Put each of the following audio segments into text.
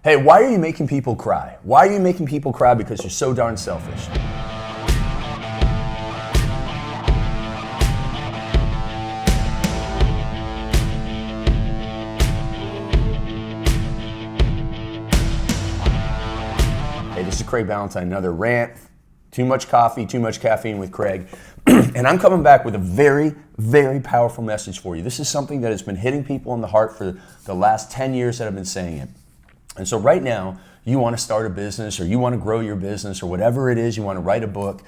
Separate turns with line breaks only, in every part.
Hey, why are you making people cry? Why are you making people cry? Because you're so darn selfish. Hey, this is Craig Ballantyne, another rant. Too much coffee, too much caffeine with Craig. And I'm coming back with a very, very powerful message for you. This is something that has been hitting people in the heart for the last 10 years that I've been saying it. And so right now, you want to start a business or you want to grow your business or whatever it is, you want to write a book,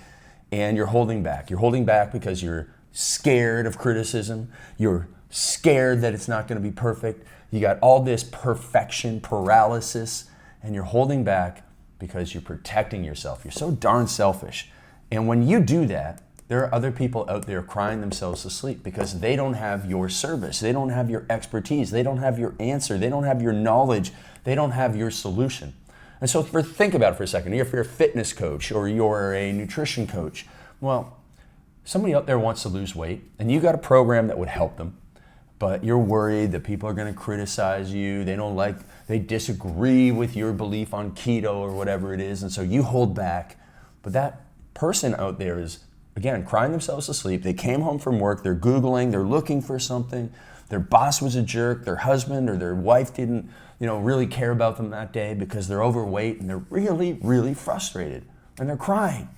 and you're holding back. You're holding back because you're scared of criticism. You're scared that it's not going to be perfect. You got all this perfection paralysis, and you're holding back because you're protecting yourself. You're so darn selfish. And when you do that, there are other people out there crying themselves to sleep because they don't have your service. They don't have your expertise. They don't have your answer. They don't have your knowledge. They don't have your solution. And so think about it for a second. If you're a fitness coach or you're a nutrition coach, well, somebody out there wants to lose weight and you got a program that would help them, but you're worried that people are going to criticize you. They disagree with your belief on keto or whatever it is. And so you hold back. But that person out there is, again, crying themselves to sleep. They came home from work, they're Googling, they're looking for something. Their boss was a jerk, their husband or their wife didn't, really care about them that day because they're overweight and they're really, really frustrated and they're crying.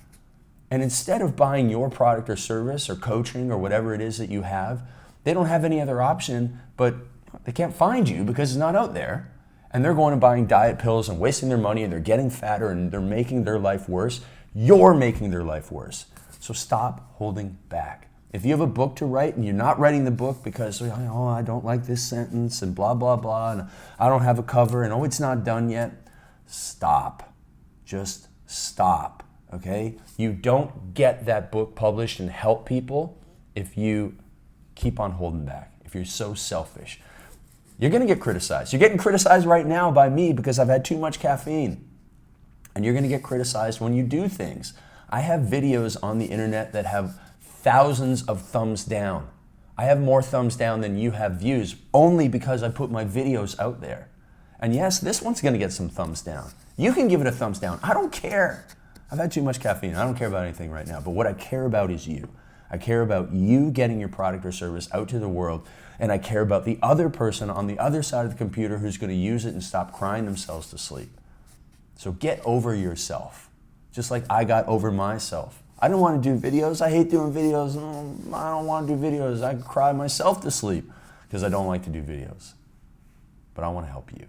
And instead of buying your product or service or coaching or whatever it is that you have, they don't have any other option, but they can't find you because it's not out there. And they're going and buying diet pills and wasting their money and they're getting fatter and they're making their life worse. You're making their life worse. So stop holding back. If you have a book to write and you're not writing the book because, I don't like this sentence and blah, blah, blah, and I don't have a cover and it's not done yet, stop. Just stop, okay? You don't get that book published and help people if you keep on holding back, if you're so selfish. You're going to get criticized. You're getting criticized right now by me because I've had too much caffeine. And you're going to get criticized when you do things. I have videos on the internet that have thousands of thumbs down. I have more thumbs down than you have views only because I put my videos out there. And yes, this one's going to get some thumbs down. You can give it a thumbs down. I don't care. I've had too much caffeine. I don't care about anything right now. But what I care about is you. I care about you getting your product or service out to the world. And I care about the other person on the other side of the computer who's going to use it and stop crying themselves to sleep. So get over yourself. Just like I got over myself. I don't want to do videos. I hate doing videos. I don't want to do videos. I cry myself to sleep because I don't like to do videos. But I want to help you,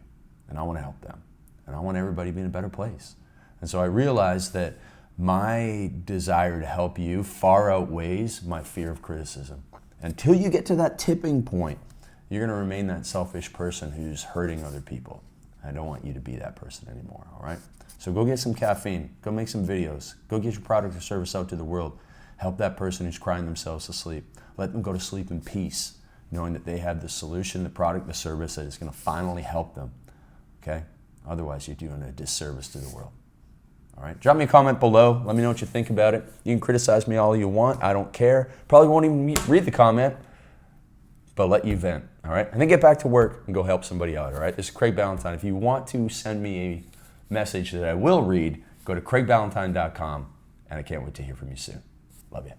and I want to help them, and I want everybody to be in a better place. And so I realized that my desire to help you far outweighs my fear of criticism. Until you get to that tipping point, you're going to remain that selfish person who's hurting other people. I don't want you to be that person anymore, all right? So go get some caffeine, go make some videos, go get your product or service out to the world. Help that person who's crying themselves to sleep. Let them go to sleep in peace, knowing that they have the solution, the product, the service that is going to finally help them, okay? Otherwise, you're doing a disservice to the world, all right? Drop me a comment below. Let me know what you think about it. You can criticize me all you want. I don't care. Probably won't even read the comment, but let you vent, all right? And then get back to work and go help somebody out, all right? This is Craig Ballantyne. If you want to send me a message that I will read, go to craigballantyne.com, and I can't wait to hear from you soon. Love you.